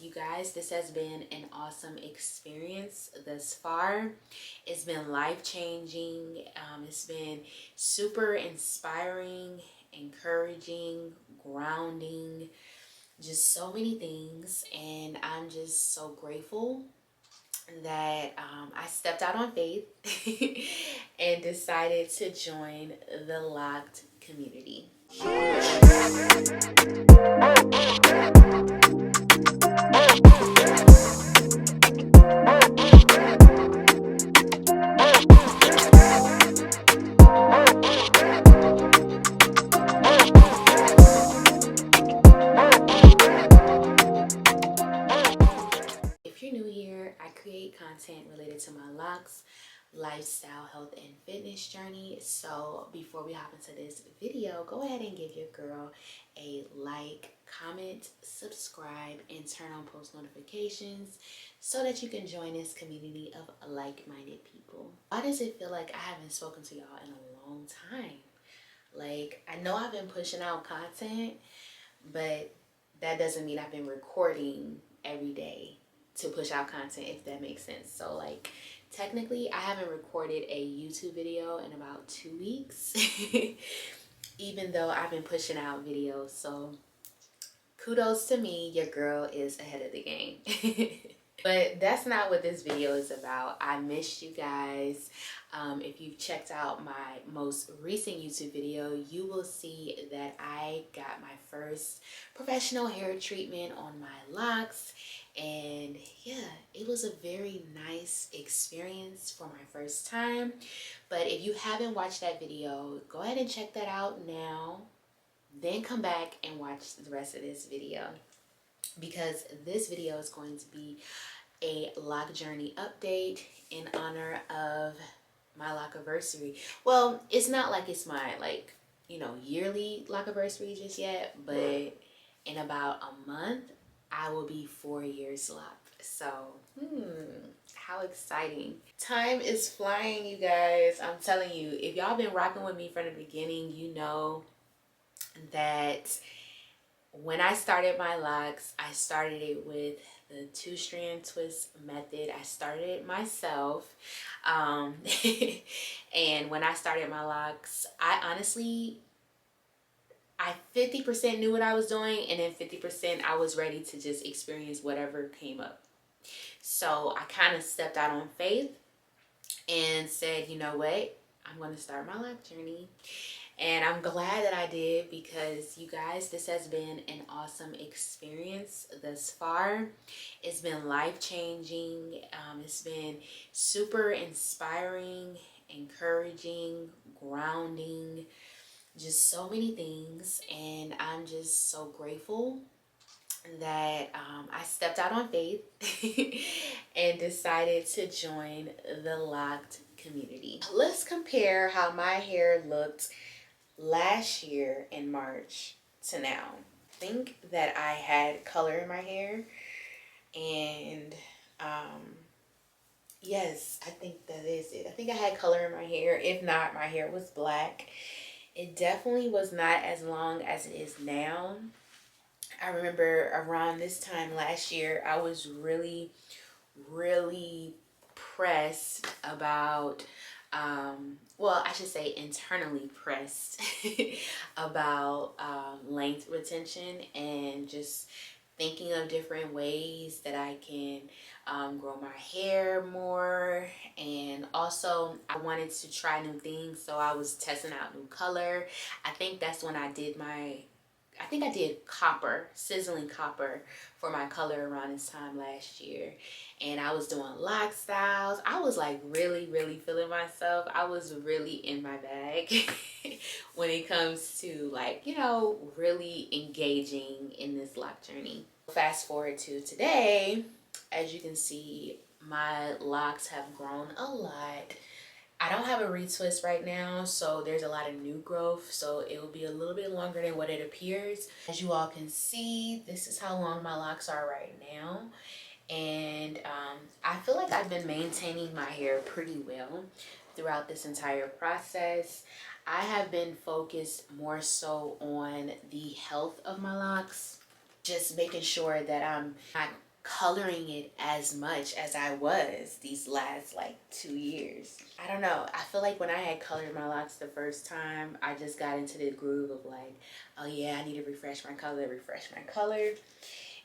You guys, this has been an awesome experience thus far. It's been life-changing. It's been super inspiring, encouraging, grounding, just so many things. And I'm just so grateful that I stepped out on faith and decided to join the Locked community. If you're new here, I create content related to my locks, lifestyle, health, and fitness journey. So before we hop into this video, go ahead and give your girl a like, comment, subscribe, and turn on post notifications so that you can join this community of like-minded people. Why does it feel like I haven't spoken to y'all in a long time? Like, I know I've been pushing out content, but that doesn't mean I've been recording every day to push out content, if that makes sense. So like technically I haven't recorded a YouTube video in about 2 weeks even though I've been pushing out videos. So kudos to me, your girl is ahead of the game. But that's not what this video is about. I missed you guys. If you've checked out my most recent YouTube video, you will see that I got my first professional hair treatment on my locks. And yeah, it was a very nice experience for my first time. But if you haven't watched that video, go ahead and check that out now. Then come back and watch the rest of this video, because this video is going to be a lock journey update in honor of my lock anniversary. Well, it's not like it's my yearly lock anniversary just yet, but in about a month I will be 4 years locked. So how exciting. Time is flying, you guys. I'm telling you, if y'all been rocking with me from the beginning, you know that when I started my locks, I started it with the 2-strand twist method. I started it myself. And when I started my locks, I 50% knew what I was doing, and then 50% I was ready to just experience whatever came up. So I kind of stepped out on faith and said, you know what? I'm going to start my lock journey. And I'm glad that I did, because you guys, this has been an awesome experience thus far. It's been life-changing. It's been super inspiring, encouraging, grounding, just so many things. And I'm just so grateful that I stepped out on faith and decided to join the Locked community. Let's compare how my hair looked last year in March to now. I think that I had color in my hair, and yes, I think that is it. I think I had color in my hair. If not, my hair was black. It definitely was not as long as it is now. I remember around this time last year, I was really pressed about well, I should say internally pressed about length retention, and just thinking of different ways that I can grow my hair more. And also I wanted to try new things, so I was testing out new color. I think that's when I did copper, sizzling copper, for my color around this time last year. And I was doing lock styles. I was like really feeling myself. I was really in my bag when it comes to, like, you know, really engaging in this lock journey. Fast forward to today, as you can see, my locks have grown a lot. I don't have a retwist right now, so there's a lot of new growth, so it will be a little bit longer than what it appears. As you all can see, this is how long my locks are right now. And I feel like I've been maintaining my hair pretty well throughout this entire process. I have been focused more so on the health of my locks, just making sure that I'm not coloring it as much as I was these last like 2 years. I don't know. I feel like when I had colored my locks the first time, I just got into the groove of like, oh yeah, I need to refresh my color,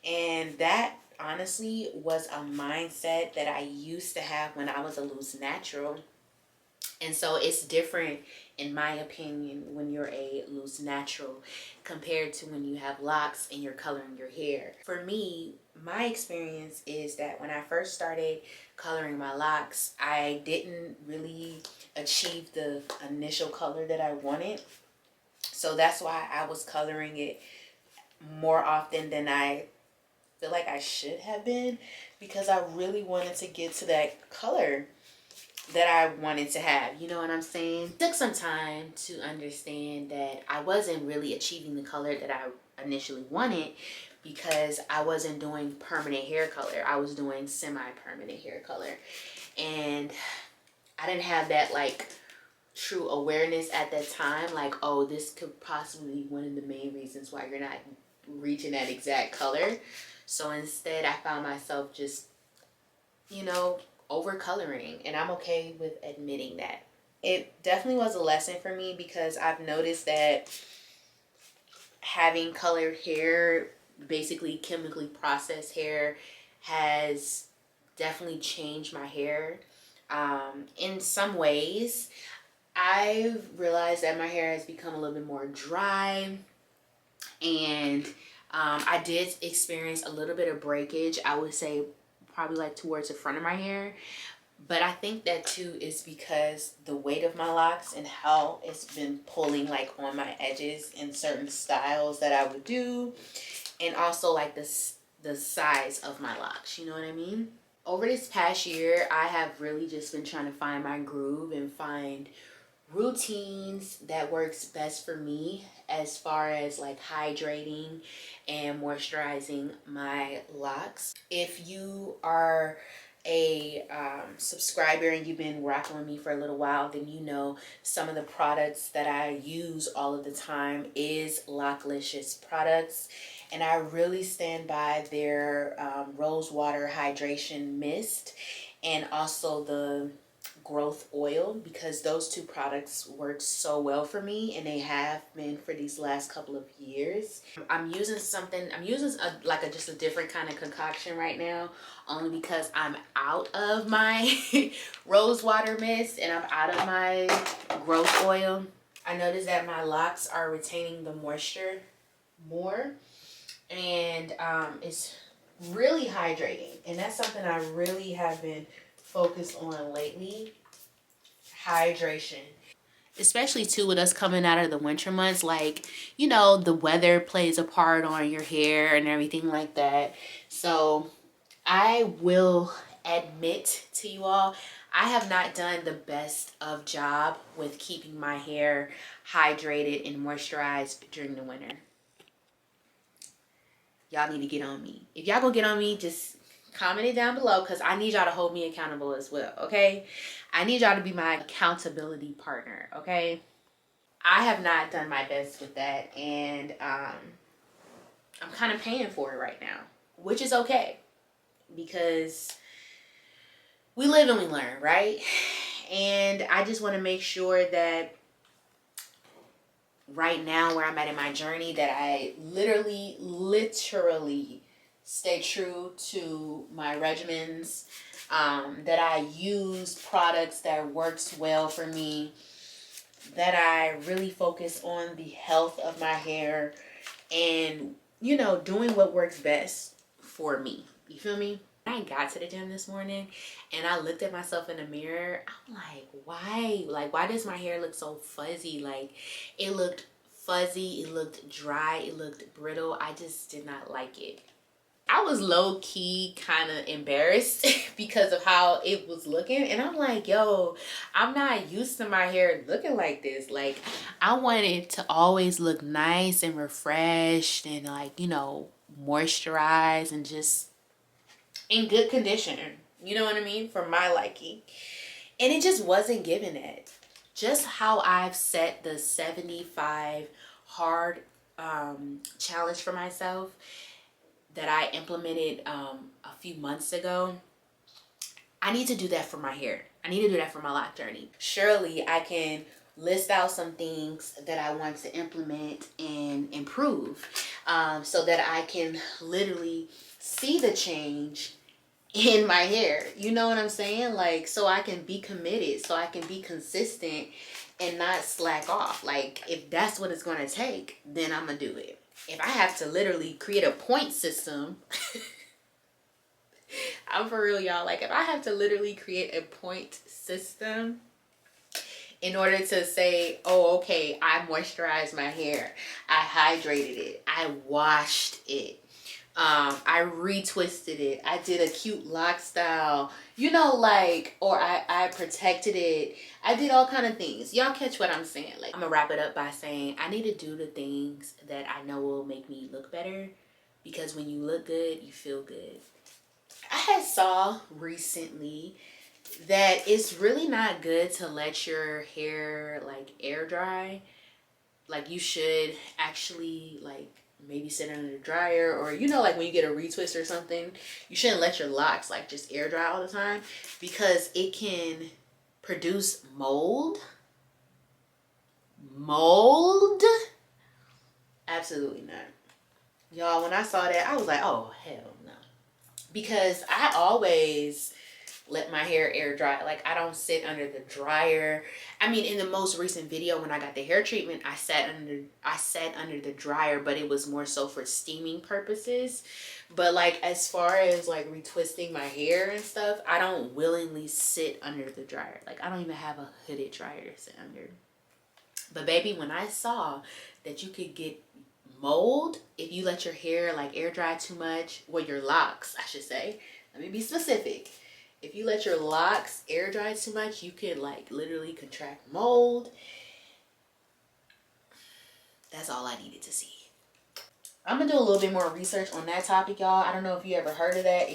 And that honestly was a mindset that I used to have when I was a loose natural. And so it's different, in my opinion, when you're a loose natural compared to when you have locks and you're coloring your hair. For me, my experience is that when I first started coloring my locks, I didn't really achieve the initial color that I wanted. So that's why I was coloring it more often than I feel like I should have been, because I really wanted to get to that color that I wanted to have. You know what I'm saying? It took some time to understand that I wasn't really achieving the color that I initially wanted, because I wasn't doing permanent hair color. I was doing semi-permanent hair color. And I didn't have that like true awareness at that time, like, oh, this could possibly be one of the main reasons why you're not reaching that exact color. So instead I found myself just, you know, over coloring, and I'm okay with admitting that. It definitely was a lesson for me, because I've noticed that having colored hair, basically chemically processed hair, has definitely changed my hair. In some ways, I've realized that my hair has become a little bit more dry, and I did experience a little bit of breakage, I would say probably like towards the front of my hair. But I think that too is because the weight of my locks and how it's been pulling like on my edges in certain styles that I would do, and also like the size of my locks, you know what I mean? Over this past year, I have really just been trying to find my groove and find routines that works best for me, as far as like hydrating and moisturizing my locks. If you are a subscriber and you've been rocking with me for a little while, then you know some of the products that I use all of the time is Loclicious products, and I really stand by their rose water hydration mist and also the growth oil, because those two products work so well for me, and they have been for these last couple of years. I'm using just a different kind of concoction right now, only because I'm out of my rose water mist and I'm out of my growth oil. I noticed that my locks are retaining the moisture more, and it's really hydrating, and that's something I really have been focused on lately. Hydration, especially too with us coming out of the winter months, like, you know, the weather plays a part on your hair and everything like that. So I will admit to you all, I have not done the best of job with keeping my hair hydrated and moisturized during the winter. Y'all need to get on me. If y'all gonna get on me, just comment it down below, because I need y'all to hold me accountable as well, okay? I need y'all to be my accountability partner, okay? I have not done my best with that, and I'm kind of paying for it right now, which is okay, because we live and we learn, right? And I just want to make sure that right now, where I'm at in my journey, that I literally stay true to my regimens, that I use products that works well for me, that I really focus on the health of my hair, and, you know, doing what works best for me. You feel me? I got to the gym this morning and I looked at myself in the mirror. I'm like, why? Like, why does my hair look so fuzzy? Like, it looked fuzzy, it looked dry, it looked brittle. I just did not like it. I was low-key kind of embarrassed because of how it was looking, and I'm like, yo, I'm not used to my hair looking like this. Like, I want it to always look nice and refreshed and, like, you know, moisturized and just in good condition, you know what I mean, for my liking. And it just wasn't giving it. Just how I've set the 75 hard challenge for myself, that I implemented a few months ago, I need to do that for my hair. I need to do that for my lock journey. Surely I can list out some things that I want to implement and improve, so that I can literally see the change in my hair. You know what I'm saying? Like, so I can be committed, so I can be consistent and not slack off. Like, if that's what it's going to take, then I'm going to do it. If I have to literally create a point system, I'm for real, y'all. Like, if I have to literally create a point system in order to say, oh, okay, I moisturized my hair, I hydrated it, I washed it, I retwisted it, I did a cute lock style, you know, like, or I protected it, I did all kind of things. Y'all catch what I'm saying? Like, I'm gonna wrap it up by saying I need to do the things that I know will make me look better, because when you look good, you feel good. I had saw recently that it's really not good to let your hair like air dry. Like, you should actually like maybe sit under the dryer, or you know, like when you get a retwist or something, you shouldn't let your locks like just air dry all the time, because it can produce mold. Absolutely not, y'all. When I saw that, I was like, oh hell no, because I always let my hair air dry. Like, I don't sit under the dryer. I mean, in the most recent video when I got the hair treatment, I sat under the dryer, but it was more so for steaming purposes. But like, as far as like retwisting my hair and stuff, I don't willingly sit under the dryer. Like, I don't even have a hooded dryer to sit under. But baby, when I saw that you could get mold if you let your hair like air dry too much, well, your locks, I should say, let me be specific. If you let your locks air dry too much, you could like literally contract mold. That's all I needed to see. I'm gonna do a little bit more research on that topic, y'all. I don't know if you ever heard of that.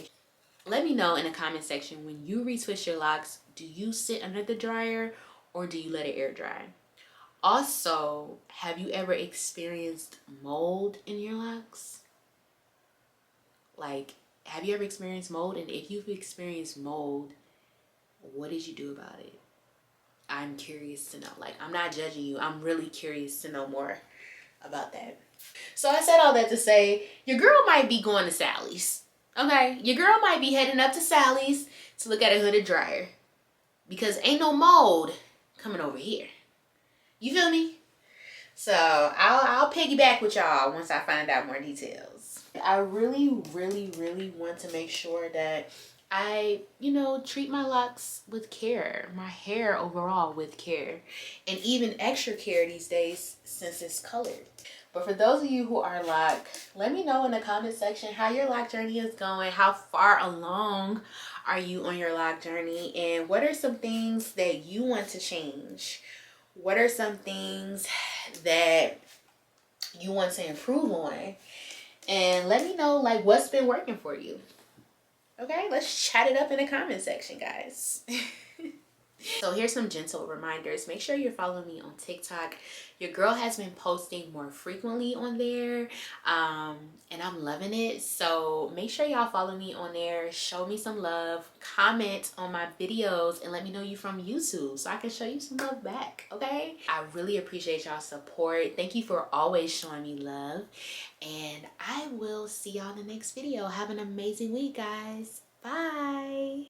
Let me know in the comment section, when you retwist your locks, do you sit under the dryer or do you let it air dry? Also, have you ever experienced mold in your locks? Like, have you ever experienced mold? And if you've experienced mold, what did you do about it? I'm curious to know. Like, I'm not judging you. I'm really curious to know more about that. So I said all that to say, your girl might be going to Sally's. Okay? Your girl might be heading up to Sally's to look at a hooded dryer, because ain't no mold coming over here. You feel me? So I'll piggyback with y'all once I find out more details. I really want to make sure that I, you know, treat my locks with care, my hair overall with care, and even extra care these days since it's colored. But for those of you who are lock, let me know in the comment section how your lock journey is going. How far along are you on your lock journey? And what are some things that you want to change? What are some things that you want to improve on? And let me know like what's been working for you. Okay, let's chat it up in the comment section, guys. So here's some gentle reminders. Make sure you're following me on TikTok. Your girl has been posting more frequently on there, and I'm loving it. So make sure y'all follow me on there. Show me some love. Comment on my videos and let me know you from YouTube so I can show you some love back, okay? I really appreciate y'all's support. Thank you for always showing me love, and I will see y'all in the next video. Have an amazing week, guys. Bye.